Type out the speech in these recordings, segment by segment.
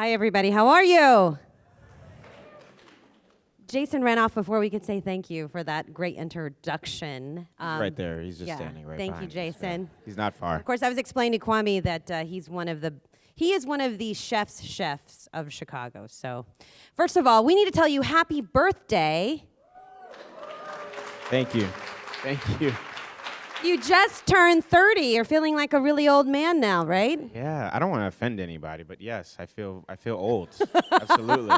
Hi, everybody. How are you? Jason ran off before we could say thank you for that great introduction. He's right there. He's just standing right behind you. Thank you, Jason. He's not far. Of course, I was explaining to Kwame that he is one of the chefs of Chicago. So, first of all, we need to tell you happy birthday. Thank you. Thank you. You just turned 30. You're feeling like a really old man now, right? Yeah, I don't want to offend anybody, but yes, I feel old. Absolutely.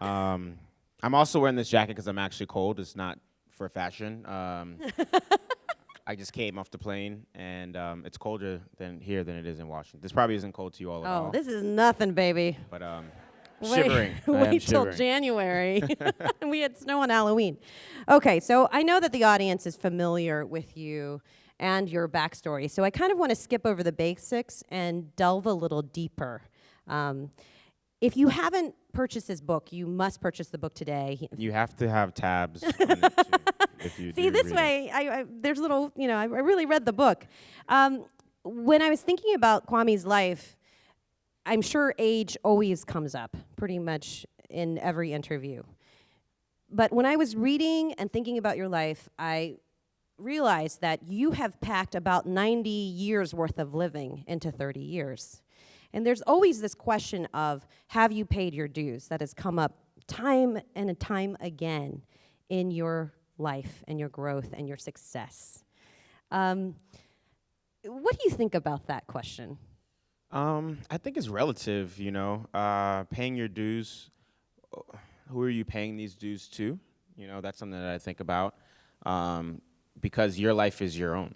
I'm also wearing this jacket because I'm actually cold. It's not for fashion. I just came off the plane, and it's colder than it is in Washington. This probably isn't cold to you all at all. Oh, this is nothing, baby. But shivering. Wait till January. We had snow on Halloween. Okay, so I know that the audience is familiar with you and your backstory, so I kind of want to skip over the basics and delve a little deeper. If you haven't purchased this book, you must purchase the book today. You have to have tabs on it too, if you See, this way, there's little, I really read the book. When I was thinking about Kwame's life, I'm sure age always comes up pretty much in every interview. But when I was reading and thinking about your life, I realized that you have packed about 90 years worth of living into 30 years. And there's always this question of, have you paid your dues? That has come up time and time again in your life and your growth and your success. What do you think about that question? I think it's relative, paying your dues. Who are you paying these dues to? That's something that I think about, because your life is your own.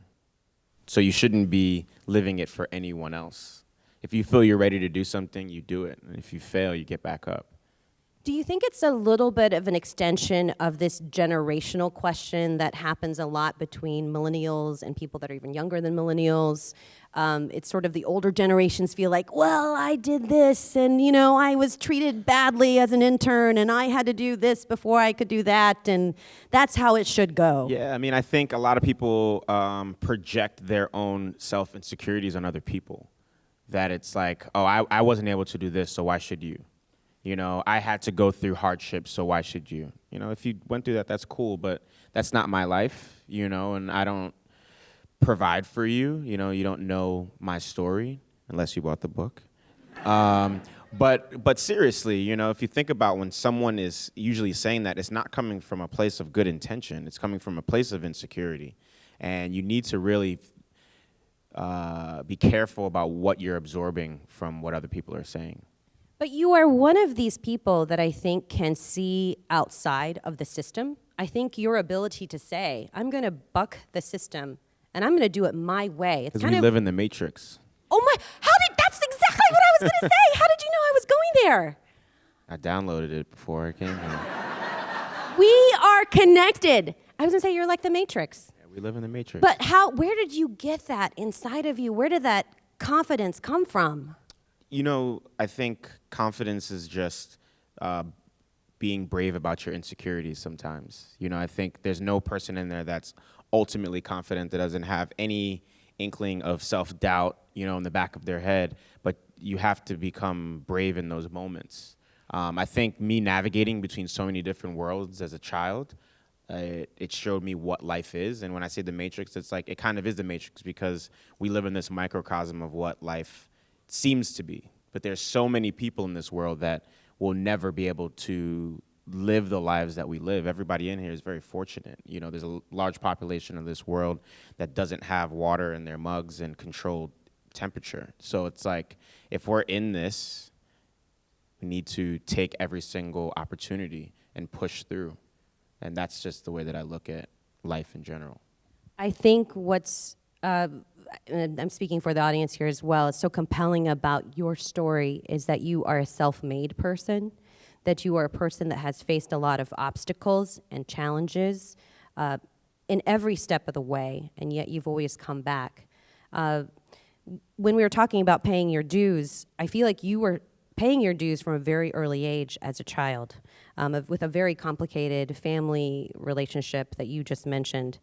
So you shouldn't be living it for anyone else. If you feel you're ready to do something, you do it. And if you fail, you get back up. Do you think it's a little bit of an extension of this generational question that happens a lot between millennials and people that are even younger than millennials? It's sort of the older generations feel like, well, I did this, and I was treated badly as an intern, and I had to do this before I could do that, and that's how it should go. Yeah, I think a lot of people project their own self-insecurities on other people. That it's like, oh, I wasn't able to do this, so why should you? I had to go through hardships, so why should you? If you went through that, that's cool, but that's not my life, and I don't provide for you. You don't know my story unless you bought the book. But seriously, if you think about when someone is usually saying that, it's not coming from a place of good intention. It's coming from a place of insecurity. And you need to really be careful about what you're absorbing from what other people are saying. But you are one of these people that I think can see outside of the system. I think your ability to say, I'm going to buck the system, and I'm going to do it my way. Because we live in the Matrix. Oh my, that's exactly what I was going to say. How did you know I was going there? I downloaded it before I came here. We are connected. I was going to say you're like the Matrix. Yeah, we live in the Matrix. But where did you get that inside of you? Where did that confidence come from? I think confidence is just being brave about your insecurities sometimes. I think there's no person in there that's ultimately confident that doesn't have any inkling of self-doubt, in the back of their head. But you have to become brave in those moments. I think me navigating between so many different worlds as a child, it showed me what life is. And when I say the Matrix, it's like it kind of is the Matrix because we live in this microcosm of what life seems to be. But there's so many people in this world that will never be able to live the lives that we live. Everybody in here is very fortunate. There's a large population of this world that doesn't have water in their mugs and controlled temperature. So it's like, if we're in this, we need to take every single opportunity and push through. And that's just the way that I look at life in general. I think what's and I'm speaking for the audience here as well, it's so compelling about your story is that you are a self-made person, that you are a person that has faced a lot of obstacles and challenges in every step of the way, and yet you've always come back. When we were talking about paying your dues, I feel like you were paying your dues from a very early age as a child, with a very complicated family relationship that you just mentioned.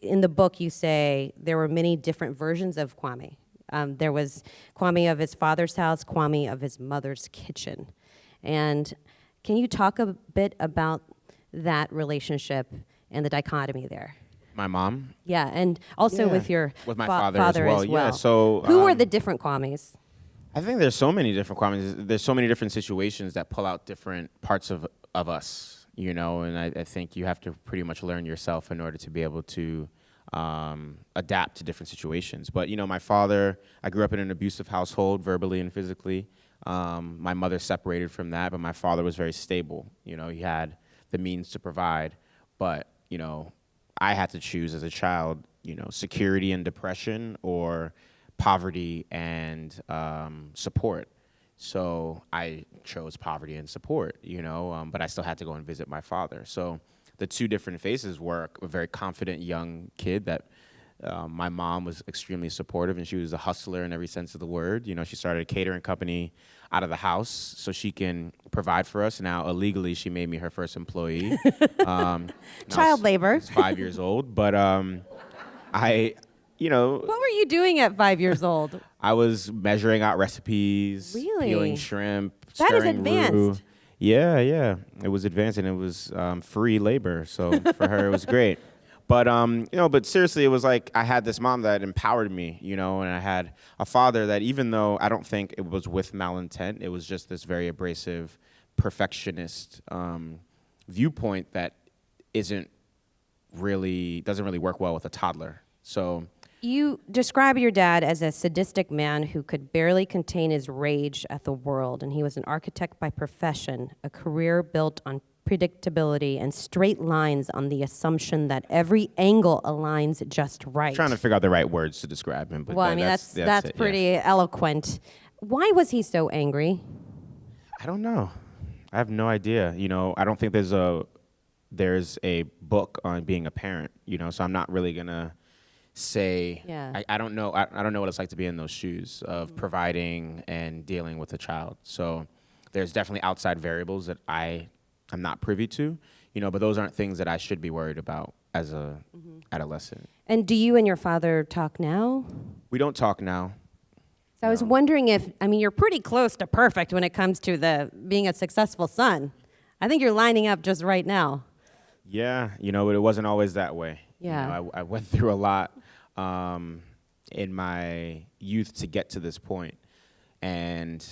In the book, you say there were many different versions of Kwame. There was Kwame of his father's house, Kwame of his mother's kitchen. And can you talk a bit about that relationship and the dichotomy there? My mom? Yeah, and also Yeah. with your With my father father as well. Yeah, so, who are the different Kwames? I think there's so many different Kwames. There's so many different situations that pull out different parts of us, you know, and I think you have to pretty much learn yourself in order to be able to adapt to different situations. But, you know, my father, I grew up in an abusive household, verbally and physically. My mother separated from that, but my father was very stable. You know, he had the means to provide, but, you know, I had to choose as a child, you know, security and depression or poverty and support. So I chose poverty and support, you know, but I still had to go and visit my father. So the two different phases were a very confident young kid that my mom was extremely supportive, and she was a hustler in every sense of the word. You know, she started a catering company out of the house so she can provide for us. Now, illegally, she made me her first employee. Child labor. I was 5 years old, but you know. What were you doing at 5 years old? I was measuring out recipes, Really? peeling shrimp, That is stirring advanced. roux. Yeah. It was advanced, and it was free labor, so for her, it was great. But, you know, but seriously, it was like I had this mom that empowered me, you know, and I had a father that, even though I don't think it was with malintent, it was just this very abrasive, perfectionist viewpoint that doesn't really work well with a toddler. So You describe your dad as a sadistic man who could barely contain his rage at the world, and he was an architect by profession, a career built on predictability and straight lines on the assumption that every angle aligns just right. trying to figure out the right words to describe him. But Well, I mean, that's it, pretty eloquent. Why was he so angry? I don't know. I have no idea. You know, I don't think there's a book on being a parent, you know, so I'm not really gonna say. Yeah. I don't know. I don't know what it's like to be in those shoes of providing and dealing with a child. So there's definitely outside variables that I'm not privy to, you know, but those aren't things that I should be worried about as a adolescent. And do you and your father talk now? We don't talk now. So I was No. wondering if, I mean, you're pretty close to perfect when it comes to being a successful son. I think you're lining up just right now. Yeah, you know, but it wasn't always that way. Yeah. You know, I went through a lot in my youth to get to this point. And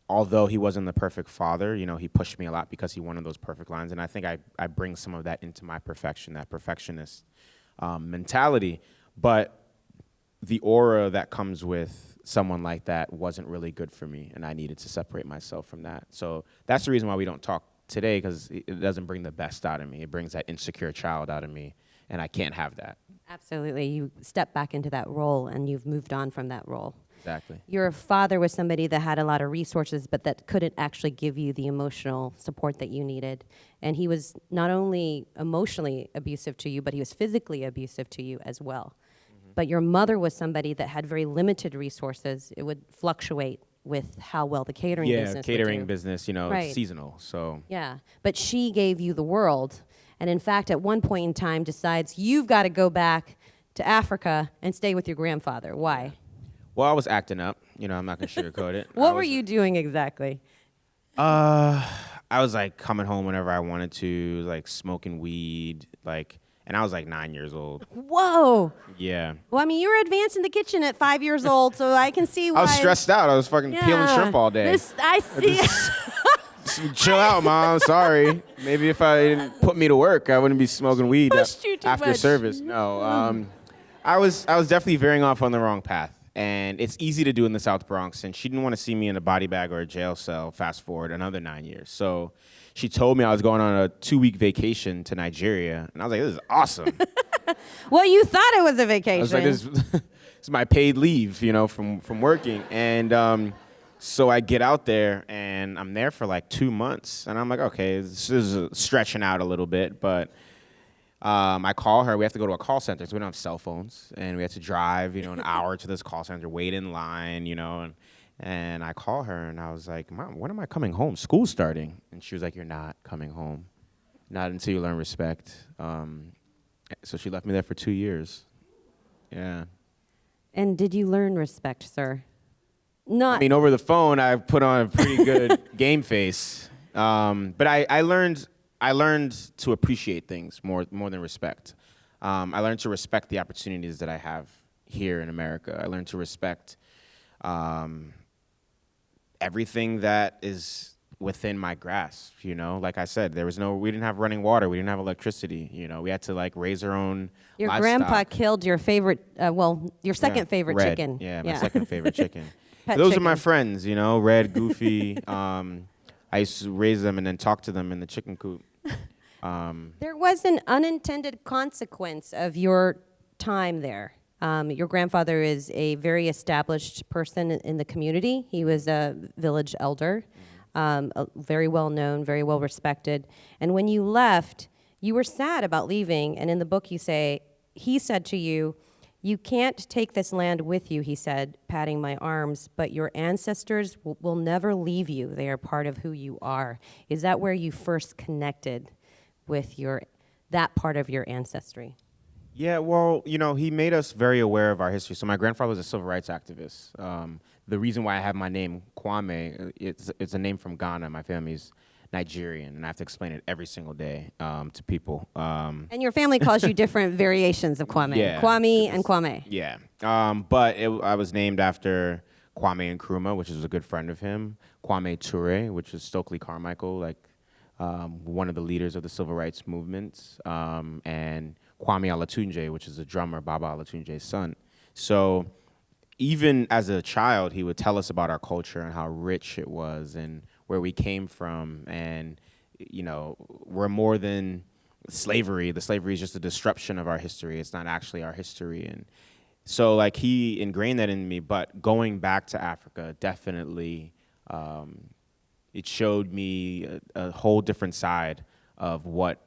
although he wasn't the perfect father, you know, he pushed me a lot because he wanted those perfect lines. And I think I bring some of that into my perfection, that perfectionist mentality. But the aura that comes with someone like that wasn't really good for me, and I needed to separate myself from that. So that's the reason why we don't talk today, because it doesn't bring the best out of me. It brings that insecure child out of me, and I can't have that. Absolutely. You step back into that role and you've moved on from that role. Exactly. Your father was somebody that had a lot of resources, but that couldn't actually give you the emotional support that you needed. And he was not only emotionally abusive to you, but he was physically abusive to you as well. But your mother was somebody that had very limited resources. It would fluctuate with how well the catering business would catering do. business, you know, Right. it's seasonal. So Yeah, but she gave you the world. And in fact, at one point in time, decides you've got to go back to Africa and stay with your grandfather. Why? well, I was acting up. You know, I'm not gonna sugarcoat it. What were you doing exactly? I was like coming home whenever I wanted to, like smoking weed, and I was like 9 years old. Whoa. Yeah. Well, I mean, you were advanced in the kitchen at 5 years old, so I can see why. I was stressed out. I was fucking peeling shrimp all day. I see. Chill out, Mom. Sorry. Maybe if I didn't put me to work, I wouldn't be smoking weed Pushed you too after much. service. No. I was definitely veering off on the wrong path. And it's easy to do in the South Bronx. And she didn't want to see me in a body bag or a jail cell, fast forward another 9 years. So she told me I was going on a 2-week vacation to Nigeria. And I was like, this is awesome. Well, you thought it was a vacation. I was like, this is my paid leave, you know, from working. And so I get out there, and I'm there for like 2 months. And I'm like, okay, this is stretching out a little bit. But I call her. We have to go to a call center, so we don't have cell phones. And we have to drive, you know, an hour to this call center, wait in line, you know. And I call her, and I was like, Mom, when am I coming home? School's starting. And she was like, you're not coming home. Not until you learn respect. So she left me there for 2 years. Yeah. And did you learn respect, sir? I Not mean, over the phone, I put on a pretty good game face. But I learned to appreciate things more than respect. I learned to respect the opportunities that I have here in America. I learned to respect everything that is within my grasp. You know, like I said, we didn't have running water, we didn't have electricity. You know, we had to like raise our own. your livestock. grandpa killed your favorite, your second favorite Red. chicken. Yeah, my second favorite chicken. Pet Those chicken. are my friends, you know, Red, Goofy. I used to raise them and then talk to them in the chicken coop. There was an unintended consequence of your time there. Your grandfather is a very established person in the community. He was a village elder, very well known, very well respected. And when you left, you were sad about leaving. And in the book, you say, he said to you, "You can't take this land with you," he said, patting my arms, "but your ancestors will never leave you. They are part of who you are." Is that where you first connected with that part of your ancestry? Yeah, well, you know, he made us very aware of our history. So my grandfather was a civil rights activist. The reason why I have my name, Kwame, it's a name from Ghana. My family's Nigerian, and I have to explain it every single day to people. And your family calls you different variations of Kwame. Yeah, Kwame and Kwame. Yeah, but I was named after Kwame Nkrumah, which is a good friend of him. Kwame Ture, which is Stokely Carmichael, like one of the leaders of the civil rights movement, and Kwame Olatunji, which is a drummer, Baba Olatunji's son. So even as a child, he would tell us about our culture and how rich it was and where we came from. And, you know, we're more than slavery. The slavery is just a disruption of our history. It's not actually our history. And so, like, he ingrained that in me. But going back to Africa, definitely, it showed me a whole different side of what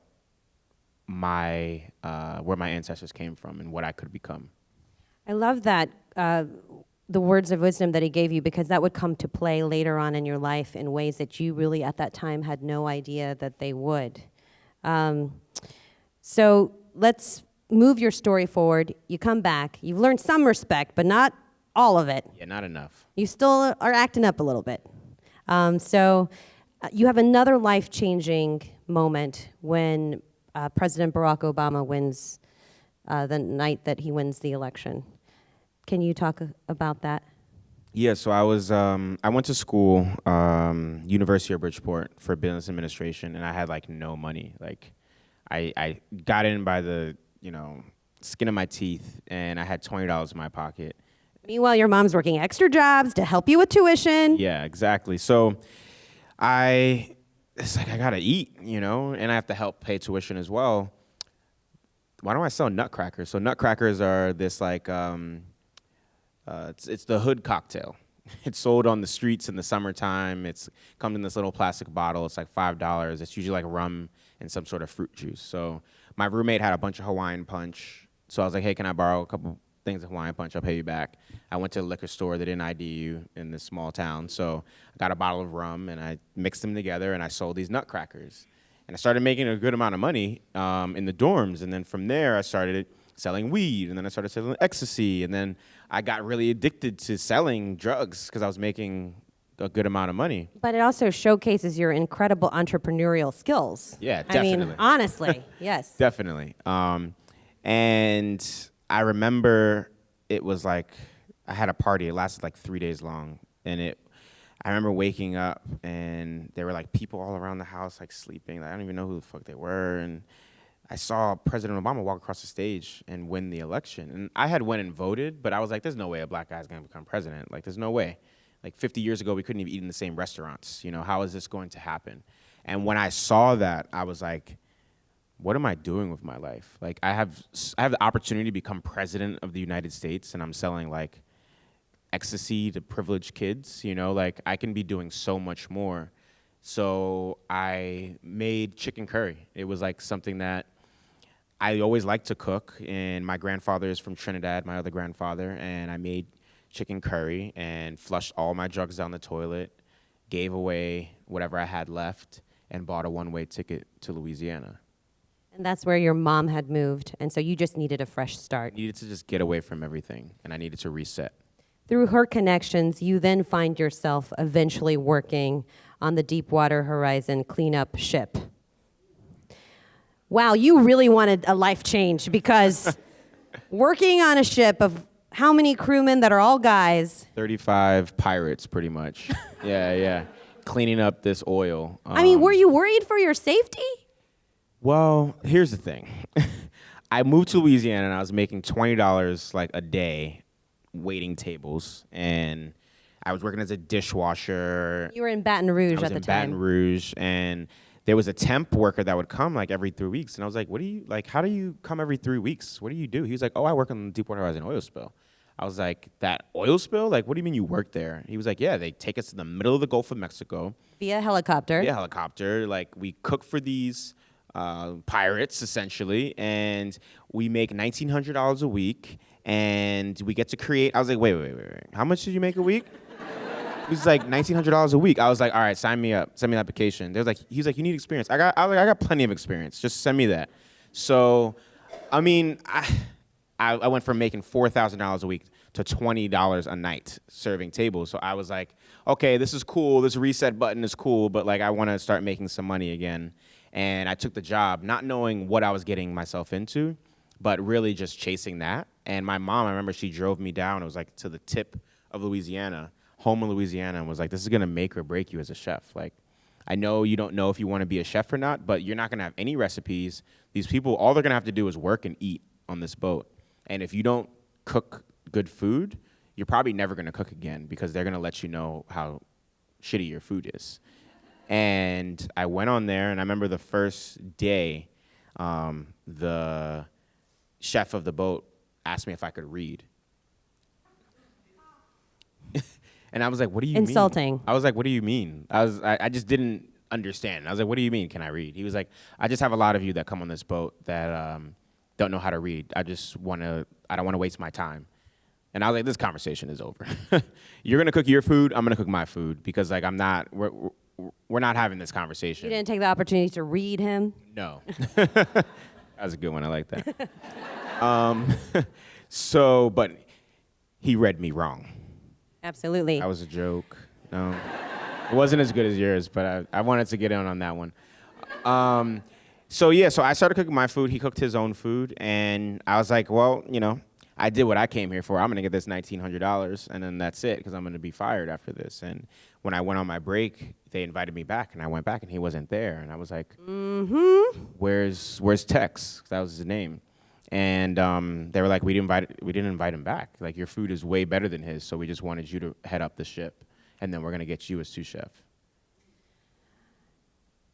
where my ancestors came from and what I could become. I love that, the words of wisdom that he gave you, because that would come to play later on in your life in ways that you really at that time had no idea that they would. So let's move your story forward. You come back. You've learned some respect, but not all of it. Yeah, not enough. You still are acting up a little bit. So you have another life-changing moment when President Barack Obama wins the night that he wins the election. Can you talk about that? Yeah, so I went to school, University of Bridgeport, for business administration, and I had like no money. Like, I got in by the skin of my teeth, and I had $20 in my pocket. Meanwhile, your mom's working extra jobs to help you with tuition. Yeah, exactly. So it's like I gotta eat, and I have to help pay tuition as well. Why don't I sell nutcrackers? So nutcrackers are this like it's the hood cocktail. It's sold on the streets in the summertime. It's comes in this little plastic bottle. It's like $5. It's usually like rum and some sort of fruit juice. So my roommate had a bunch of Hawaiian punch. So I was like, hey, can I borrow a couple things of Hawaiian punch? I'll pay you back. I went to the liquor store. They didn't ID you in this small town. So I got a bottle of rum and I mixed them together and I sold these nutcrackers. And I started making a good amount of money in the dorms. And then from there, I started selling weed. And then I started selling ecstasy. And then I got really addicted to selling drugs because I was making a good amount of money. But it also showcases your incredible entrepreneurial skills. Yeah, definitely. I mean, honestly, yes. Definitely. And I remember it was like, I had a party. It lasted like 3 days long. And I remember waking up and there were like people all around the house like sleeping. Like, I don't even know who the fuck they were. And I saw President Obama walk across the stage and win the election. And I had went and voted, but I was like, there's no way a black guy's gonna become president. Like, there's no way. Like 50 years ago, we couldn't even eat in the same restaurants. How is this going to happen? And when I saw that, I was like, what am I doing with my life? Like, I have the opportunity to become president of the United States, and I'm selling like ecstasy to privileged kids. Like, I can be doing so much more. So I made chicken curry. It was like something that I always liked to cook, and my grandfather is from Trinidad, my other grandfather, and I made chicken curry and flushed all my drugs down the toilet, gave away whatever I had left, and bought a one-way ticket to Louisiana. And that's where your mom had moved, and so you just needed a fresh start. I needed to just get away from everything, and I needed to reset. Through her connections, you then find yourself eventually working on the Deepwater Horizon cleanup ship. Wow, you really wanted a life change, because working on a ship of how many crewmen that are all guys? 35 pirates, pretty much. Yeah. Cleaning up this oil. I mean, were you worried for your safety? Well, here's the thing. I moved to Louisiana and I was making $20 like a day waiting tables, and I was working as a dishwasher. You were in Baton Rouge at the time. I was in Baton Rouge, and there was a temp worker that would come like every 3 weeks, and I was like, how do you come every 3 weeks? What do you do? He was like, oh, I work on the Deepwater Horizon oil spill. I was like, that oil spill? Like, what do you mean you work there? He was like, yeah, they take us to the middle of the Gulf of Mexico. Via helicopter. Like, we cook for these pirates, essentially, and we make $1,900 a week, and we get to create. I was like, wait. How much did you make a week? He was like, $1,900 a week. I was like, all right, sign me up. Send me an application. He's like, you need experience. I got plenty of experience. Just send me that. So, I mean, I went from making $4,000 a week to $20 a night serving tables. So I was like, okay, this is cool. This reset button is cool, but like I want to start making some money again. And I took the job, not knowing what I was getting myself into, but really just chasing that. And my mom, I remember she drove me down. It was like to the tip of Louisiana, home in Louisiana, and was like, this is going to make or break you as a chef. Like, I know you don't know if you want to be a chef or not, but you're not going to have any recipes. These people, all they're going to have to do is work and eat on this boat. And if you don't cook good food, you're probably never going to cook again, because they're going to let you know how shitty your food is. And I went on there, and I remember the first day, the chef of the boat asked me if I could read. And I was like, what do you mean? Insulting. I was like, what do you mean? I just didn't understand. I was like, what do you mean, can I read? He was like, I just have a lot of you that come on this boat that don't know how to read. I don't want to waste my time. And I was like, this conversation is over. You're going to cook your food, I'm going to cook my food, because like we're not having this conversation. You didn't take the opportunity to read him? No. That was a good one. I like that. But he read me wrong. Absolutely. That was a joke. No. It wasn't as good as yours, but I wanted to get in on that one. So I started cooking my food. He cooked his own food, and I was like, well, I did what I came here for. I'm going to get this $1,900, and then that's it, because I'm going to be fired after this. And when I went on my break, they invited me back, and I went back, and he wasn't there. And I was like, where's Tex? That was his name. And they were like, we didn't invite him back. Like, your food is way better than his, so we just wanted you to head up the ship, and then we're going to get you as sous chef.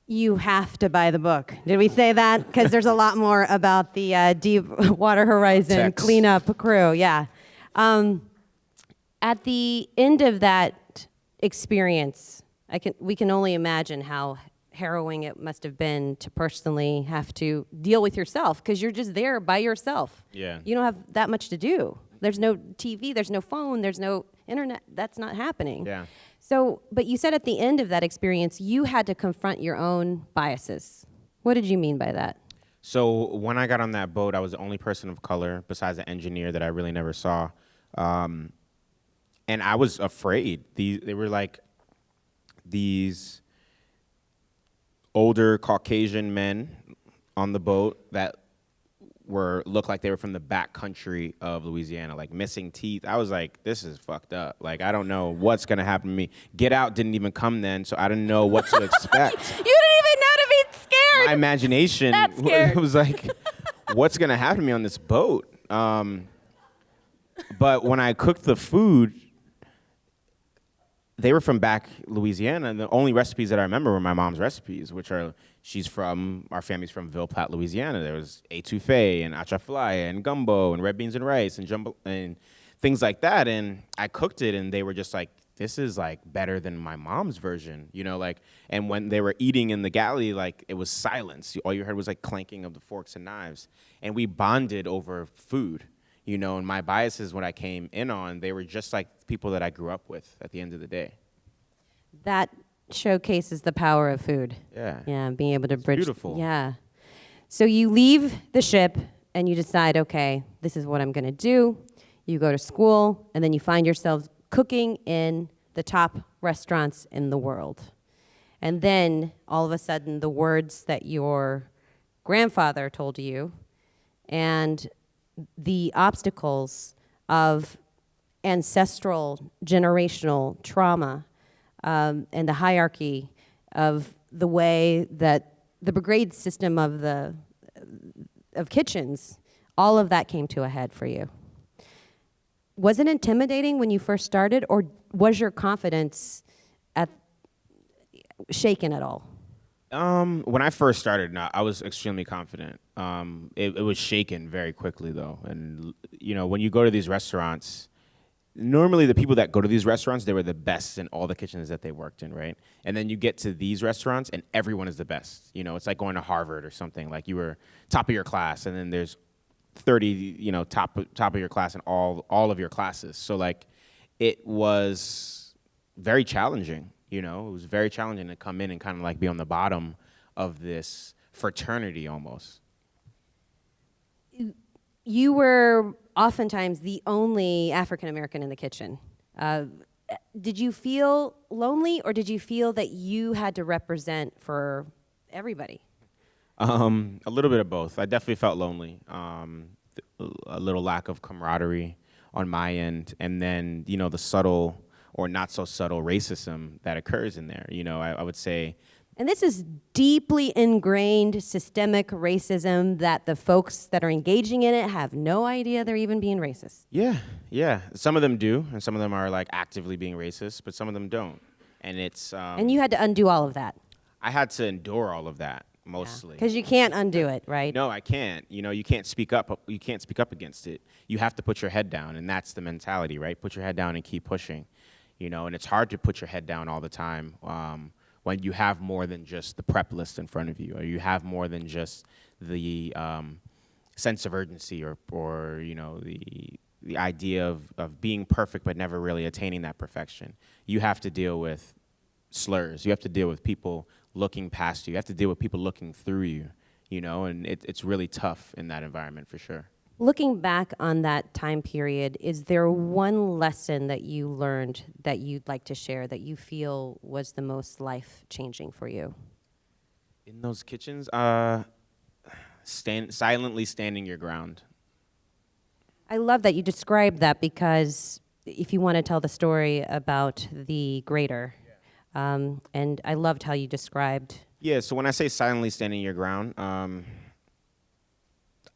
You have to buy the book. Did we say that? Because there's a lot more about the Deepwater Horizon Tex. cleanup crew. Yeah. At the end of that experience, we can only imagine how harrowing it must have been to personally have to deal with yourself, because you're just there by yourself. Yeah. You don't have that much to do. There's no TV, there's no phone, there's no internet. That's not happening. Yeah. So, but you said at the end of that experience, you had to confront your own biases. What did you mean by that? So when I got on that boat, I was the only person of color besides the engineer that I really never saw. And I was afraid. They were like these older Caucasian men on the boat that looked like they were from the back country of Louisiana, like missing teeth. I was like, this is fucked up. Like, I don't know what's gonna happen to me. Get Out didn't even come then, so I didn't know what to expect. You didn't even know to be scared. My imagination was like, what's gonna happen to me on this boat? But when I cooked the food, they were from back Louisiana, and the only recipes that I remember were my mom's recipes, which are, our family's from Ville Platte, Louisiana. There was etouffee and achafalaya and gumbo and red beans and rice and jumbo and things like that. And I cooked it, and they were just like, this is like better than my mom's version, and when they were eating in the galley, like, it was silence. All you heard was like clanking of the forks and knives. And we bonded over food. And my biases, when I came in on, they were just like people that I grew up with at the end of the day. That showcases the power of food. Yeah. Yeah, being able to bridge. Beautiful. Yeah. So you leave the ship and you decide, okay, this is what I'm going to do. You go to school, and then you find yourself cooking in the top restaurants in the world. And then all of a sudden, the words that your grandfather told you and the obstacles of ancestral, generational trauma and the hierarchy of the way that the brigade system of kitchens, all of that came to a head for you. Was it intimidating when you first started, or was your confidence shaken at all? When I first started, no, I was extremely confident. It was shaken very quickly, though. And, when you go to these restaurants, normally the people that go to these restaurants, they were the best in all the kitchens that they worked in, right? And then you get to these restaurants, and everyone is the best. It's like going to Harvard or something. Like, you were top of your class, and then there's 30, top of your class in all of your classes. So, like, it was very challenging. It was very challenging to come in and kind of like be on the bottom of this fraternity almost. You were oftentimes the only African American in the kitchen. Did you feel lonely, or did you feel that you had to represent for everybody? A little bit of both. I definitely felt lonely. A little lack of camaraderie on my end, and then the subtle or not so subtle racism that occurs in there. I would say. And this is deeply ingrained systemic racism that the folks that are engaging in it have no idea they're even being racist. Yeah. Some of them do, and some of them are like actively being racist, but some of them don't. And it's. And you had to undo all of that. I had to endure all of that mostly. Because you can't undo it, right? No, I can't. You can't speak up. You can't speak up against it. You have to put your head down, and that's the mentality, right? Put your head down and keep pushing. And it's hard to put your head down all the time when you have more than just the prep list in front of you, or you have more than just the sense of urgency or the idea of being perfect but never really attaining that perfection. You have to deal with slurs. You have to deal with people looking past you. You have to deal with people looking through you, and it's really tough in that environment for sure. Looking back on that time period, is there one lesson that you learned that you'd like to share that you feel was the most life-changing for you? In those kitchens, silently standing your ground. I love that you described that, because if you want to tell the story about the grater, and I loved how you described. Yeah, so when I say silently standing your ground,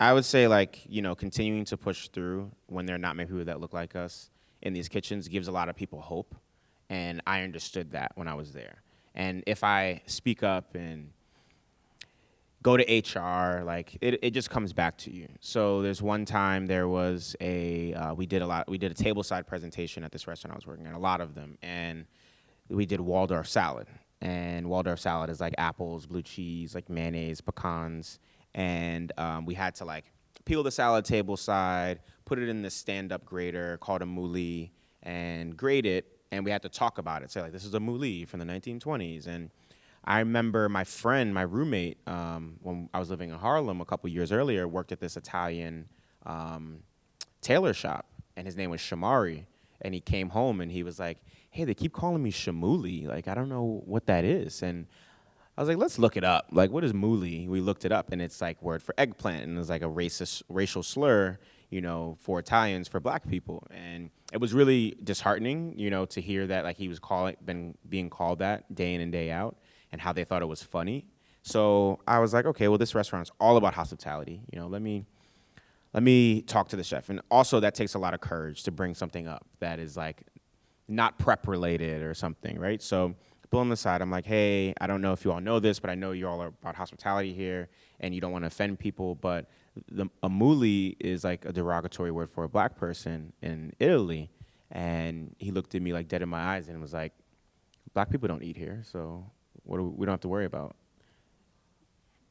I would say, continuing to push through when there are not many people that look like us in these kitchens gives a lot of people hope, and I understood that when I was there. And if I speak up and go to HR, it just comes back to you. So there's one time there was we did a tableside presentation at this restaurant I was working at, a lot of them, and we did Waldorf salad. And Waldorf salad is like apples, blue cheese, like mayonnaise, pecans. And we had to peel the salad table side, put it in this stand-up grater called a mouli, and grate it. And we had to talk about it. Say this is a mouli from the 1920s. And I remember my friend, my roommate, when I was living in Harlem a couple years earlier, worked at this Italian tailor shop, and his name was Shamari. And he came home and he was like, "Hey, they keep calling me Shamuli. I don't know what that is." And I was like, let's look it up. What is mouli? We looked it up, and it's word for eggplant, and it's a racial slur, for Italians, for black people. And it was really disheartening, to hear that he was being called that day in and day out, and how they thought it was funny. So I was like, okay, well, this restaurant's all about hospitality. Let me talk to the chef. And also that takes a lot of courage to bring something up that is not prep related or something, right? So pull on the side, I'm like, hey, I don't know if you all know this, but I know you all are about hospitality here, and you don't want to offend people, but a mouli is a derogatory word for a black person in Italy. And he looked at me dead in my eyes and was like, black people don't eat here, so we don't have to worry about.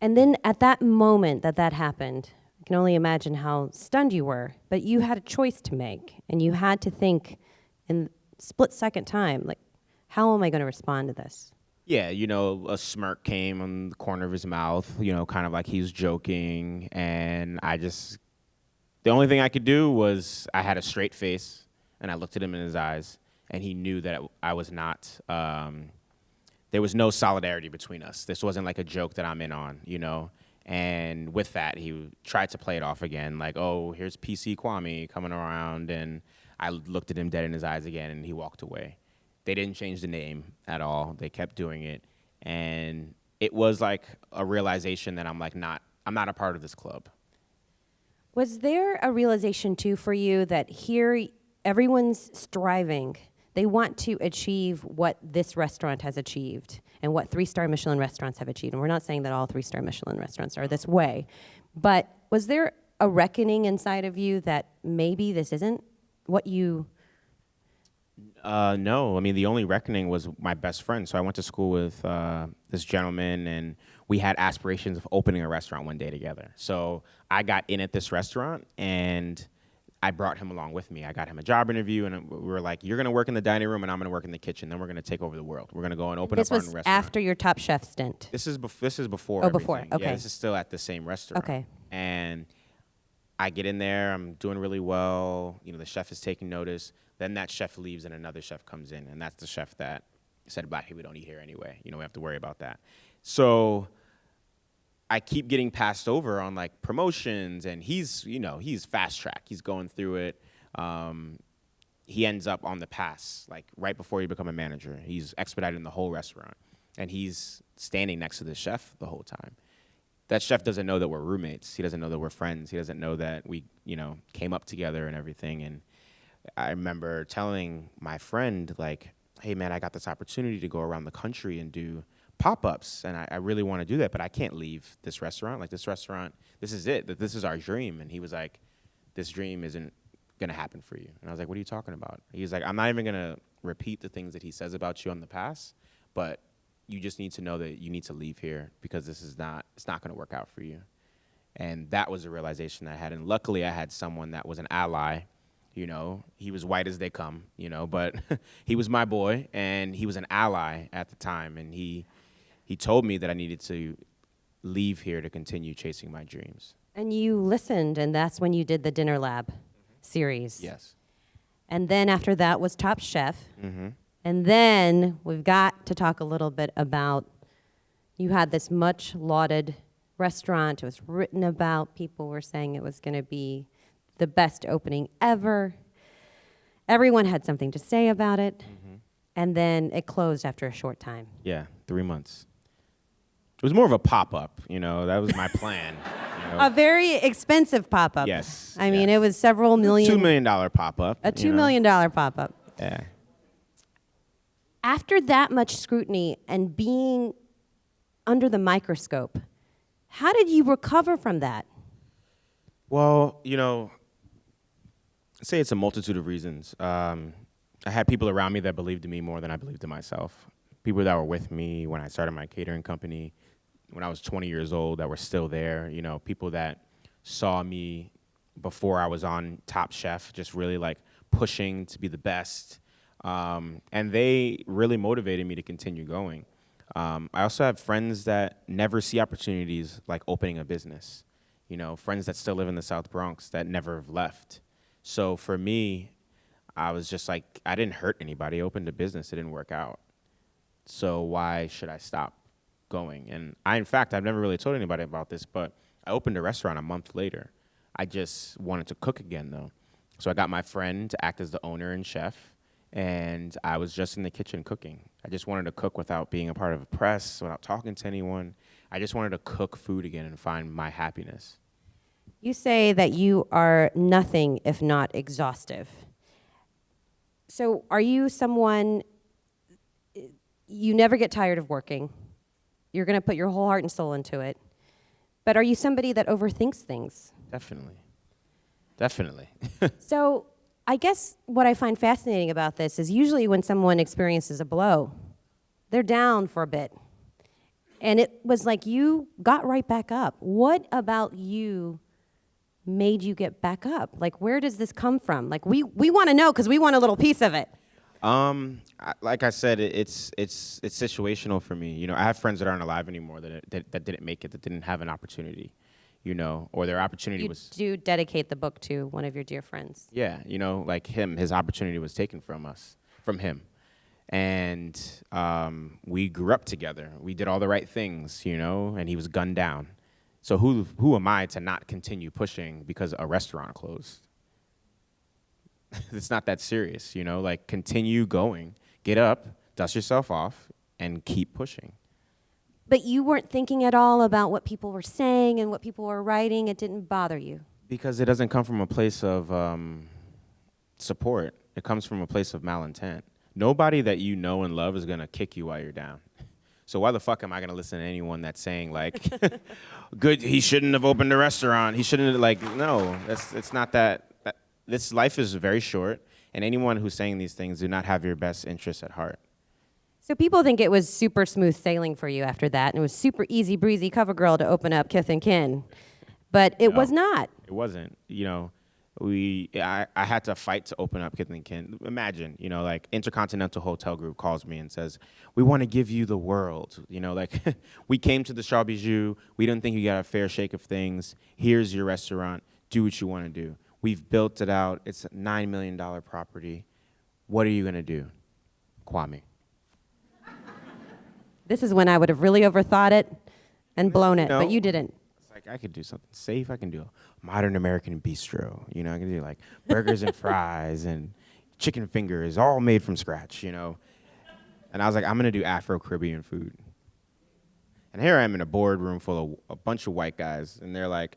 And then at that moment that happened, I can only imagine how stunned you were, but you had a choice to make, and you had to think in split-second time, how am I going to respond to this? Yeah, a smirk came on the corner of his mouth, kind of like he was joking. And the only thing I could do was I had a straight face and I looked at him in his eyes and he knew that I was not, there was no solidarity between us. This wasn't like a joke that I'm in on. And with that, he tried to play it off again, like, oh, here's PC Kwame coming around. And I looked at him dead in his eyes again and he walked away. They didn't change the name at all. They kept doing it. And it was like a realization that I'm not a part of this club. Was there a realization too for you that here everyone's striving? They want to achieve what this restaurant has achieved and what 3-star Michelin restaurants have achieved. And we're not saying that all 3-star Michelin restaurants are this way. But was there a reckoning inside of you that maybe this isn't what you... No, I mean, the only reckoning was my best friend. So I went to school with this gentleman, and we had aspirations of opening a restaurant one day together. So I got in at this restaurant, and I brought him along with me. I got him a job interview, and we were like, you're going to work in the dining room, and I'm going to work in the kitchen. Then we're going to take over the world. We're going to go and open up our own restaurant. This was after your Top Chef stint? This is before Oh, before, everything. okay. Yeah, this is still at the same restaurant. Okay. And I get in there, I'm doing really well. The chef is taking notice. Then that chef leaves and another chef comes in, and that's the chef that said, black people don't eat here anyway. We have to worry about that. So I keep getting passed over on like promotions, and he's fast track. He's going through it. He ends up on the pass, like right before he become a manager. He's expediting the whole restaurant, and he's standing next to the chef the whole time. That chef doesn't know that we're roommates. He doesn't know that we're friends. He doesn't know that we, came up together and everything. And I remember telling my friend, like, hey, man, I got this opportunity to go around the country and do pop-ups, and I really want to do that, but I can't leave this restaurant. Like, this restaurant, this is it. This is our dream. And he was like, this dream isn't going to happen for you. And I was like, what are you talking about? He was like, I'm not even going to repeat the things that he says about you in the past, but you just need to know that you need to leave here because it's not going to work out for you. And that was a realization that I had. And luckily, I had someone that was an ally. He was white as they come, but he was my boy, and he was an ally at the time. And he told me that I needed to leave here to continue chasing my dreams. And you listened, and that's when you did the Dinner Lab series. Yes. And then after that was Top Chef. Mm-hmm. And then we've got to talk a little bit about, you had this much lauded restaurant. It was written about. People were saying it was going to be the best opening ever. Everyone had something to say about it. Mm-hmm. And then it closed after a short time. Yeah, 3 months. It was more of a pop-up, that was my plan. A very expensive pop-up. Yes. I mean, it was several million. $2 million pop-up. A $2 million pop-up. Yeah. After that much scrutiny and being under the microscope, how did you recover from that? Well, I'd say it's a multitude of reasons. I had people around me that believed in me more than I believed in myself. People that were with me when I started my catering company, when I was 20 years old, that were still there. People that saw me before I was on Top Chef, just really like pushing to be the best. And they really motivated me to continue going. I also have friends that never see opportunities like opening a business. Friends that still live in the South Bronx that never have left. So for me, I was just like, I didn't hurt anybody. I opened a business. It didn't work out. So why should I stop going? And I've never really told anybody about this, but I opened a restaurant a month later. I just wanted to cook again, though. So I got my friend to act as the owner and chef, and I was just in the kitchen cooking. I just wanted to cook without being a part of a press, without talking to anyone. I just wanted to cook food again and find my happiness. You say that you are nothing if not exhaustive. So are you someone, you never get tired of working. You're going to put your whole heart and soul into it. But are you somebody that overthinks things? Definitely. So I guess what I find fascinating about this is usually when someone experiences a blow, they're down for a bit. And it was like you got right back up. What about you made you get back up? Like, where does this come from? Like, we want to know because we want a little piece of it. Like I said, it's situational for me. I have friends that aren't alive anymore that didn't make it, that didn't have an opportunity, or their opportunity You was. do dedicate the book to one of your dear friends. Yeah, like his opportunity was taken from him. And we grew up together. We did all the right things, and he was gunned down. So who am I to not continue pushing because a restaurant closed? It's not that serious, like continue going, get up, dust yourself off, and keep pushing. But you weren't thinking at all about what people were saying and what people were writing. It didn't bother you. Because it doesn't come from a place of support. It comes from a place of malintent. Nobody that you know and love is going to kick you while you're down. So why the fuck am I going to listen to anyone that's saying, like, good, he shouldn't have opened a restaurant. He shouldn't have, like, no, it's not that. This life is very short, and anyone who's saying these things do not have your best interests at heart. So people think it was super smooth sailing for you after that, and it was super easy breezy cover girl to open up Kith and Kin. But it was not. It wasn't. I had to fight to open up Kith and Kin. Imagine, like Intercontinental Hotel Group calls me and says, we want to give you the world. Like we came to the Shaw Bijou. We didn't think you got a fair shake of things. Here's your restaurant. Do what you want to do. We've built it out. It's a $9 million property. What are you going to do? Kwame. This is when I would have really overthought it and blown it, but you didn't. It's like I could do something safe. I can do a modern American bistro. I can do like burgers and fries and chicken fingers, all made from scratch, And I was like, I'm going to do Afro-Caribbean food. And here I am in a boardroom full of a bunch of white guys, and they're like,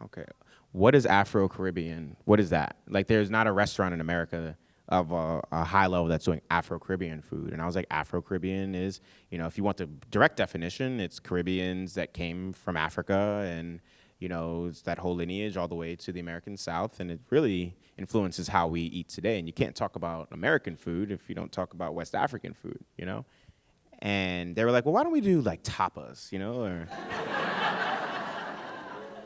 okay, what is Afro-Caribbean? What is that? Like, there's not a restaurant in America of a high level that's doing Afro-Caribbean food. And I was like, Afro-Caribbean is, if you want the direct definition, it's Caribbeans that came from Africa and, it's that whole lineage all the way to the American South. And it really influences how we eat today. And you can't talk about American food if you don't talk about West African food, And they were like, well, why don't we do like tapas, or...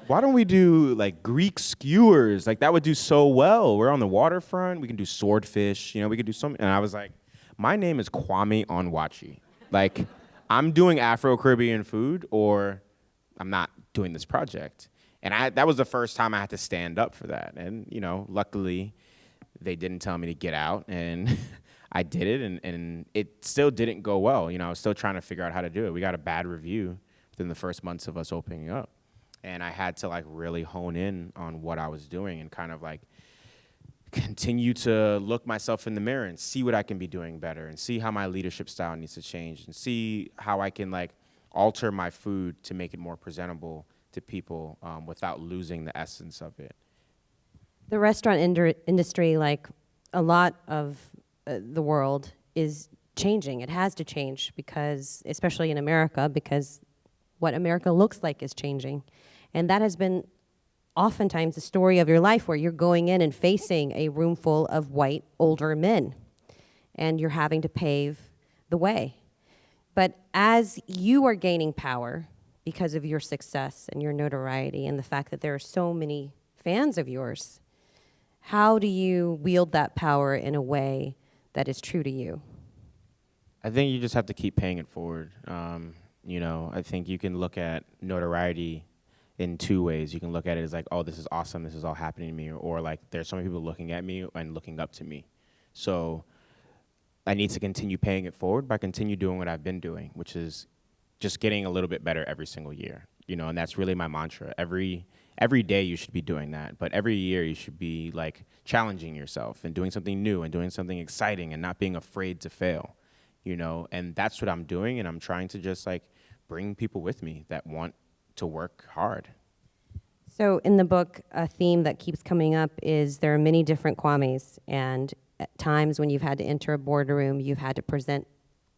Why don't we do like Greek skewers? Like that would do so well. We're on the waterfront. We can do swordfish. We could do something. And I was like, my name is Kwame Onwuachi. Like, I'm doing Afro-Caribbean food, or I'm not doing this project. And that was the first time I had to stand up for that. And luckily, they didn't tell me to get out, and I did it. And it still didn't go well. I was still trying to figure out how to do it. We got a bad review within the first months of us opening up. And I had to like really hone in on what I was doing and kind of like continue to look myself in the mirror and see what I can be doing better and see how my leadership style needs to change and see how I can like alter my food to make it more presentable to people without losing the essence of it. The restaurant industry, like a lot of the world, is changing. It has to change because, especially in America, because what America looks like is changing. And that has been oftentimes the story of your life, where you're going in and facing a room full of white, older men, and you're having to pave the way. But as you are gaining power because of your success and your notoriety and the fact that there are so many fans of yours, how do you wield that power in a way that is true to you? I think you just have to keep paying it forward. I think you can look at notoriety in two ways. You can look at it as like, oh, this is awesome, this is all happening to me, or like there's so many people looking at me and looking up to me. So I need to continue paying it forward by continue doing what I've been doing, which is just getting a little bit better every single year. And that's really my mantra. Every day you should be doing that, but every year you should be like challenging yourself and doing something new and doing something exciting and not being afraid to fail. And that's what I'm doing, and I'm trying to just like bring people with me that want to work hard. So in the book, a theme that keeps coming up is there are many different Kwames, and at times when you've had to enter a boardroom, you've had to present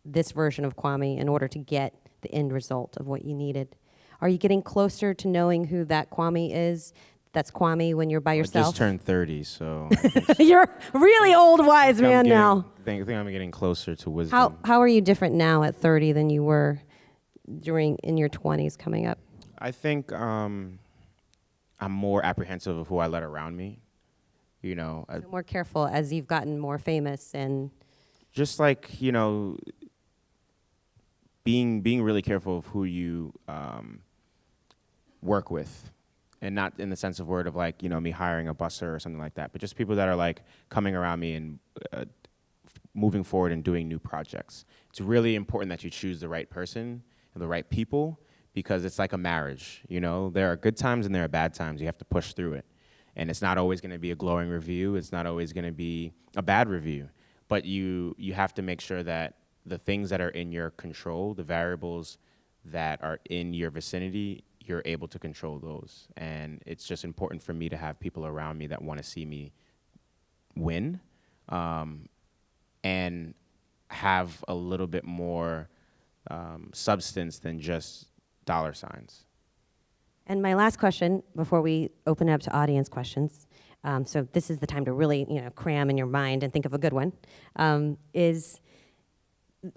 this version of Kwame in order to get the end result of what you needed. Are you getting closer to knowing who that Kwame is? That's Kwame when you're by yourself? I just turned 30, so... You're a really old wise man now. I think I'm getting closer to wisdom. How are you different now at 30 than you were in your 20s coming up? I think I'm more apprehensive of who I let around me. So more careful as you've gotten more famous and just like, you know, being really careful of who you work with, and not in the sense of word of like, you know, me hiring a busser or something like that, but just people that are like coming around me and moving forward and doing new projects. It's really important that you choose the right person and the right people, because it's like a marriage, you know? There are good times and there are bad times. You have to push through it. And it's not always gonna be a glowing review. It's not always gonna be a bad review. But you have to make sure that the things that are in your control, the variables that are in your vicinity, you're able to control those. And it's just important for me to have people around me that wanna see me win, and have a little bit more substance than just dollar signs. And my last question before we open it up to audience questions, so this is the time to really, you know, cram in your mind and think of a good one, is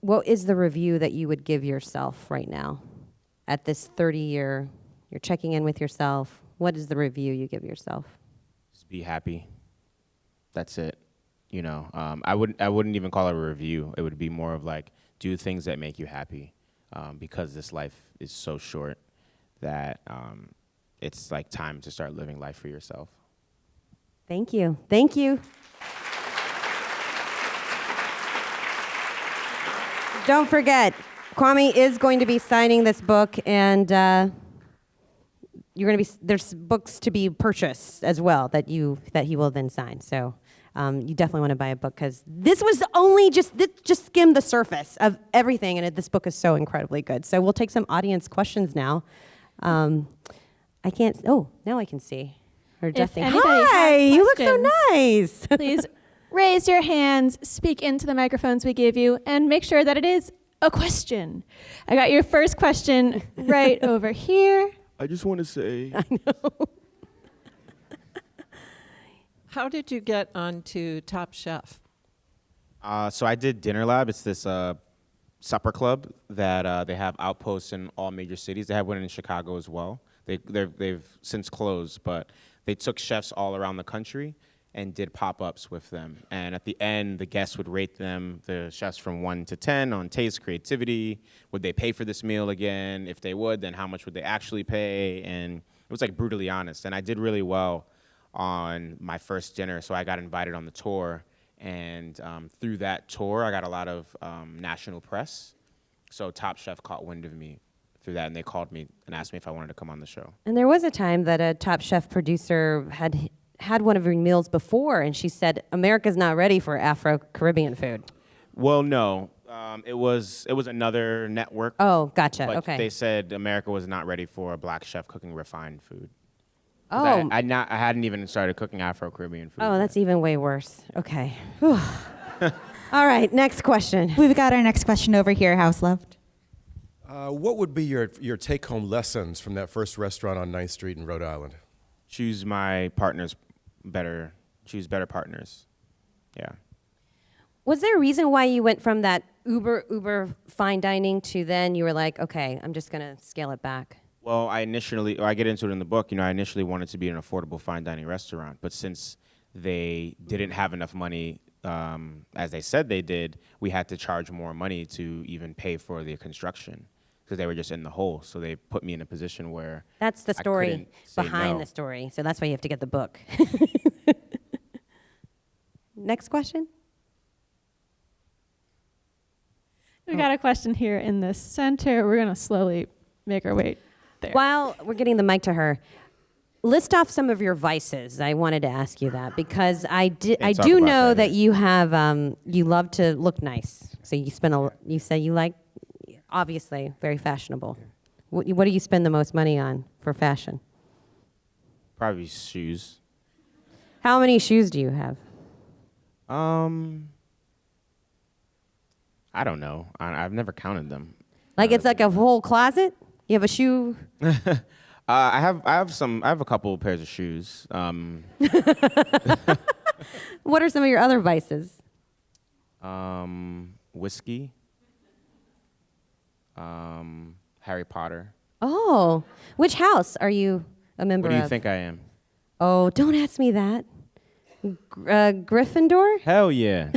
what is the review that you would give yourself right now at this 30-year, you're checking in with yourself, what is the review you give yourself? Just be happy. That's it. You know, I wouldn't even call it a review. It would be more of like, do things that make you happy, because this life is so short that it's like time to start living life for yourself. Thank you. Thank you. Don't forget, Kwame is going to be signing this book, and there's books to be purchased as well that he will then sign. So you definitely want to buy a book, because this was only just skimmed the surface of everything, and this book is so incredibly good. So we'll take some audience questions now. I can't. Oh, now I can see her adjusting. Hi, you look so nice. Please raise your hands, speak into the microphones we give you, and make sure that it is a question. I got your first question right over here. I just want to say. I know. How did you get onto Top Chef? So I did Dinner Lab. It's this supper club that they have outposts in all major cities. They have one in Chicago as well. They've since closed, but they took chefs all around the country and did pop-ups with them. And at the end, the guests would rate them, the chefs, from 1 to 10 on taste, creativity. Would they pay for this meal again? If they would, then how much would they actually pay? And it was like brutally honest. And I did really well on my first dinner, so I got invited on the tour. And through that tour, I got a lot of national press. So Top Chef caught wind of me through that, and they called me and asked me if I wanted to come on the show. And there was a time that a Top Chef producer had one of your meals before, and she said, America's not ready for Afro-Caribbean food. Well, no. It was another network. Oh, gotcha. But Okay. they said America was not ready for a black chef cooking refined food. Oh. I hadn't even started cooking Afro-Caribbean food. Oh, that's even way worse. Okay. Whew. All right, next question. We've got our next question over here, House Left. What would be your take-home lessons from that first restaurant on 9th Street in Rhode Island? Choose my partners better. Choose better partners. Yeah. Was there a reason why you went from that uber fine dining to then you were like, okay, I'm just going to scale it back? Well, I get into it in the book, I initially wanted to be an affordable fine dining restaurant, but since they didn't have enough money, as they said they did, we had to charge more money to even pay for the construction, because they were just in the hole. So they put me in a position where That's the I story couldn't say behind no. the story. So that's why you have to get the book. Next question. We got a question here in the center. We're going to slowly make our way there. While we're getting the mic to her, list off some of your vices. I wanted to ask you that because I do talk know about that that. you have you love to look nice. So you say you like, obviously very fashionable. What do you spend the most money on for fashion? Probably shoes. How many shoes do you have? I don't know. I've never counted them. Like it's like a whole closet? You have a shoe? I have a couple of pairs of shoes. What are some of your other vices? Whiskey. Harry Potter. Oh, which house are you a member What of? do you think I am? Oh, don't ask me that. Gryffindor? Hell yeah.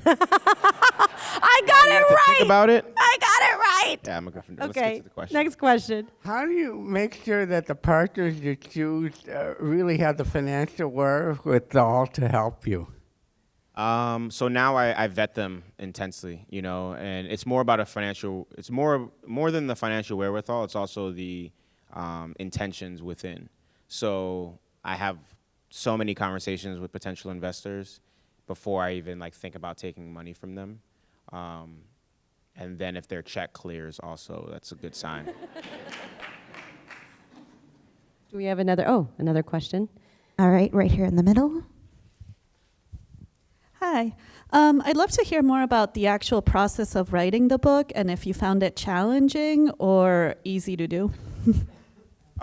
I got it right! Think about it. I got it right! Yeah, I'm a Gryffindor. Let's Okay, get to the question. next question. How do you make sure that the partners you choose really have the financial wherewithal to help you? So now I vet them intensely, you know, and it's more about it's more than the financial wherewithal. It's also the intentions within. So I have so many conversations with potential investors before I even think about taking money from them. And then if their check clears also, that's a good sign. Do we have another question? All right, right here in the middle. Hi. I'd love to hear more about the actual process of writing the book and if you found it challenging or easy to do.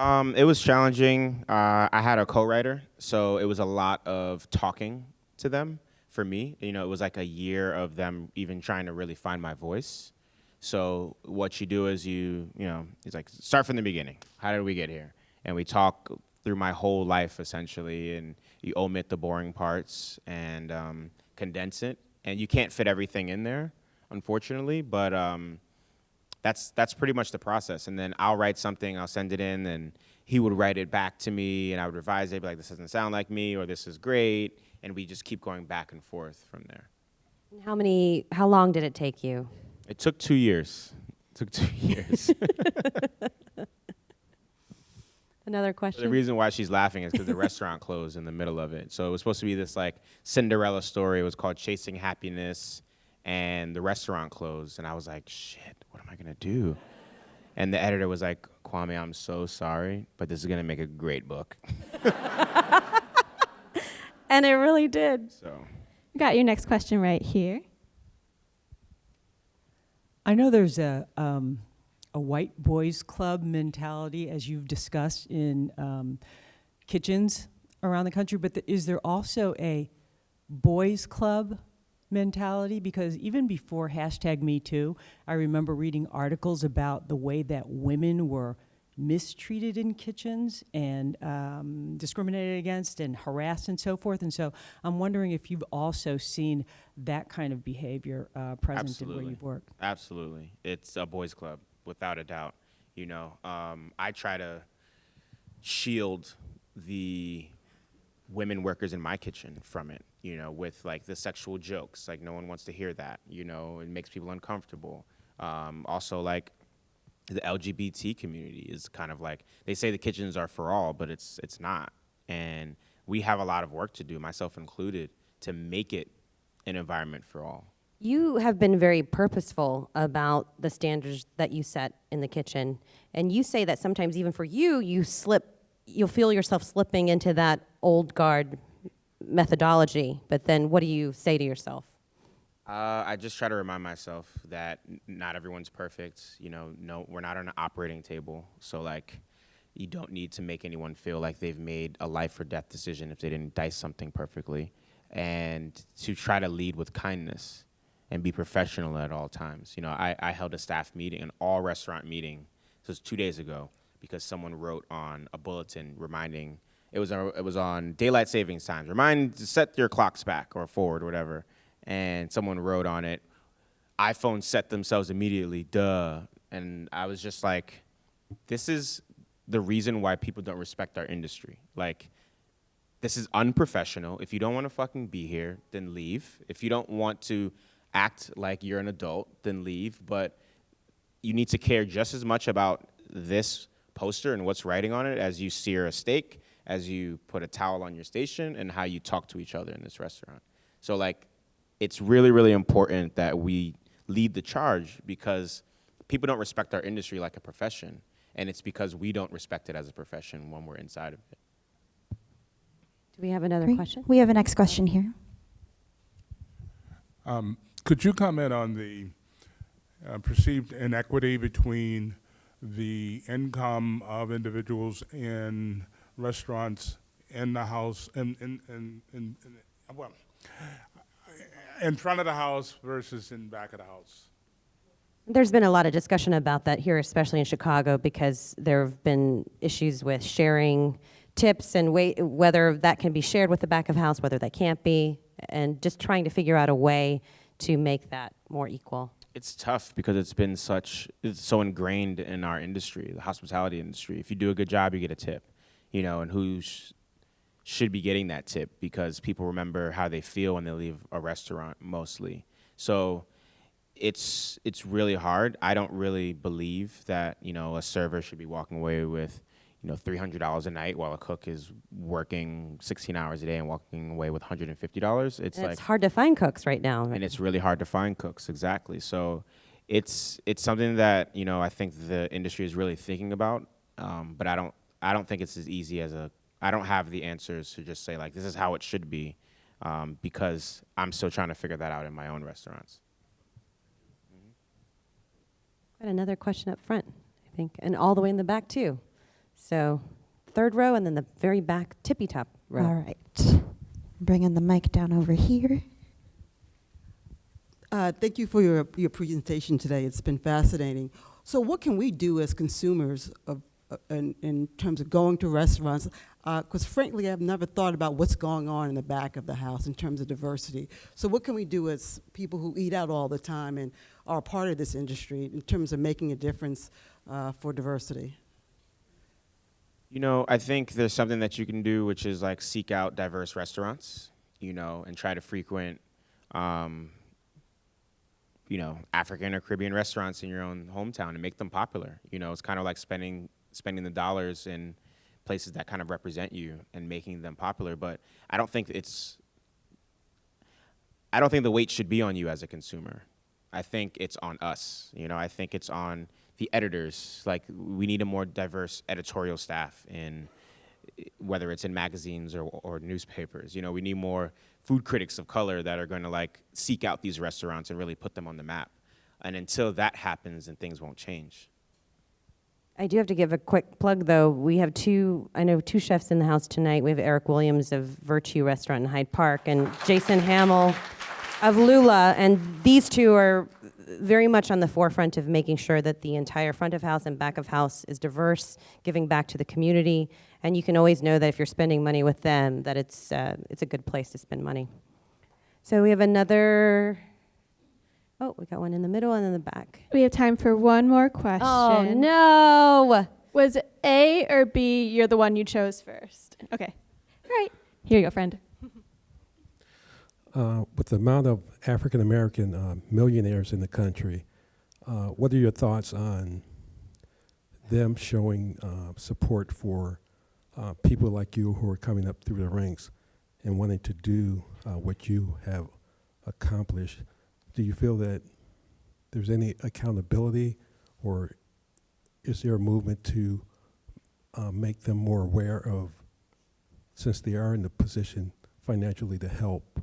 It was challenging. I had a co-writer, so it was a lot of talking to them for me. You know, it was like a year of them even trying to really find my voice. So what you do is it's like, start from the beginning. How did we get here? And we talk through my whole life, essentially, and you omit the boring parts and condense it. And you can't fit everything in there, unfortunately, but that's pretty much the process. And then I'll write something, I'll send it in, and he would write it back to me, and I would revise it, be like, this doesn't sound like me, or this is great, and we just keep going back and forth from there. How long did it take you? It took 2 years. Another question? The reason why she's laughing is because the restaurant closed in the middle of it. So it was supposed to be this Cinderella story. It was called Chasing Happiness, and the restaurant closed. And I was like, shit, what am I going to do? And the editor was like, Kwame, I'm so sorry, but this is going to make a great book. And it really did. So We got your next question right here. I know there's a white boys club mentality, as you've discussed in kitchens around the country, but is there also a boys club mentality? Because even before #MeToo, I remember reading articles about the way that women were mistreated in kitchens and discriminated against and harassed and so forth. And so I'm wondering if you've also seen that kind of behavior present in where you've worked. Absolutely. It's a boys club, without a doubt. You know, I try to shield the women workers in my kitchen from it, you know, with the sexual jokes. No one wants to hear that, you know, it makes people uncomfortable. Also, the LGBT community is kind of they say the kitchens are for all, but it's not. And we have a lot of work to do, myself included, to make it an environment for all. You have been very purposeful about the standards that you set in the kitchen. And you say that sometimes even for you, you'll feel yourself slipping into that old guard methodology. But then what do you say to yourself? I just try to remind myself that not everyone's perfect. You know, no, we're not on an operating table. So you don't need to make anyone feel like they've made a life or death decision if they didn't dice something perfectly. And to try to lead with kindness and be professional at all times. You know, I held a staff meeting, an all restaurant meeting, so it was 2 days ago, because someone wrote on a bulletin reminding, it was on daylight savings times, set your clocks back or forward, whatever. And someone wrote on it, iPhones set themselves immediately, duh. And I was just like, this is the reason why people don't respect our industry. This is unprofessional. If you don't want to fucking be here, then leave. If you don't want to act like you're an adult, then leave. But you need to care just as much about this poster and what's writing on it as you sear a steak, as you put a towel on your station, and how you talk to each other in this restaurant. So it's really, really important that we lead the charge, because people don't respect our industry like a profession, and it's because we don't respect it as a profession when we're inside of it. Do we have another Great. question? We have a next question here. Could you comment on the perceived inequity between the income of individuals in restaurants, in the house, in front of the house versus in back of the house? There's been a lot of discussion about that here, especially in Chicago, because there have been issues with sharing tips and whether that can be shared with the back of house, whether that can't be, and just trying to figure out a way to make that more equal. It's tough because it's so ingrained in our industry, the hospitality industry. If you do a good job, you get a tip, and who should be getting that tip, because people remember how they feel when they leave a restaurant mostly. So it's really hard. I don't really believe that, a server should be walking away with, $300 a night while a cook is working 16 hours a day and walking away with $150. It's hard to find cooks right now. And it's really hard to find cooks, exactly. So it's something that, I think the industry is really thinking about, but I don't think it's as easy as I don't have the answers to just say, like, this is how it should be, because I'm still trying to figure that out in my own restaurants. Got another question up front, I think, and all the way in the back, too. So, third row and then the very back tippy top row. All right. Bringing the mic down over here. Thank you for your presentation today. It's been fascinating. So what can we do as consumers in terms of going to restaurants? Because frankly, I've never thought about what's going on in the back of the house in terms of diversity. So what can we do as people who eat out all the time and are part of this industry in terms of making a difference for diversity? I think there's something that you can do, which is like seek out diverse restaurants, and try to frequent, African or Caribbean restaurants in your own hometown and make them popular. It's kind of like spending the dollars in places that kind of represent you and making them popular. But I don't think the weight should be on you as a consumer. I think it's on us. I think it's on the editors. Like, we need a more diverse editorial staff whether it's in magazines or newspapers. We need more food critics of color that are going to seek out these restaurants and really put them on the map. And until that happens, then things won't change. I do have to give a quick plug, though. We have two chefs in the house tonight. We have Eric Williams of Virtue Restaurant in Hyde Park and Jason Hamill of Lula, and these two are very much on the forefront of making sure that the entire front of house and back of house is diverse, giving back to the community, and you can always know that if you're spending money with them, that it's a good place to spend money. So we have another. Oh, we got one in the middle and in the back. We have time for one more question. Oh, no. Was A or B, you're the one you chose first? Okay. All right. Here you go, friend. With the amount of African-American millionaires in the country, what are your thoughts on them showing support for people like you who are coming up through the ranks and wanting to do what you have accomplished? Do you feel that there's any accountability, or is there a movement to make them more aware of, since they are in the position financially to help,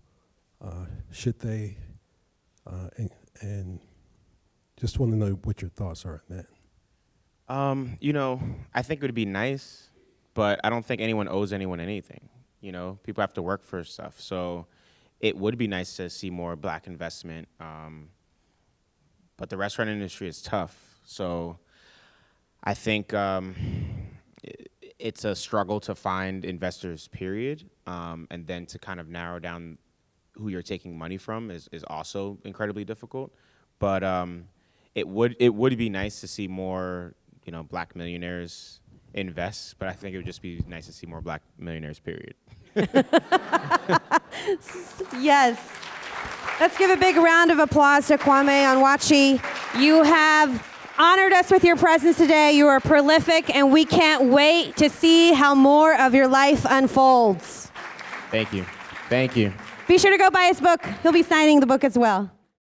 should they, and just want to know what your thoughts are on that. I think it would be nice, but I don't think anyone owes anyone anything. People have to work for stuff. So it would be nice to see more black investment, but the restaurant industry is tough. So I think it's a struggle to find investors, period, and then to kind of narrow down who you're taking money from is also incredibly difficult. But it would be nice to see more, black millionaires invest, but I think it would just be nice to see more black millionaires, period. Yes. Let's give a big round of applause to Kwame Onwuachi. You have honored us with your presence today. You are prolific, and we can't wait to see how more of your life unfolds. Thank you. Thank you. Be sure to go buy his book. He'll be signing the book as well.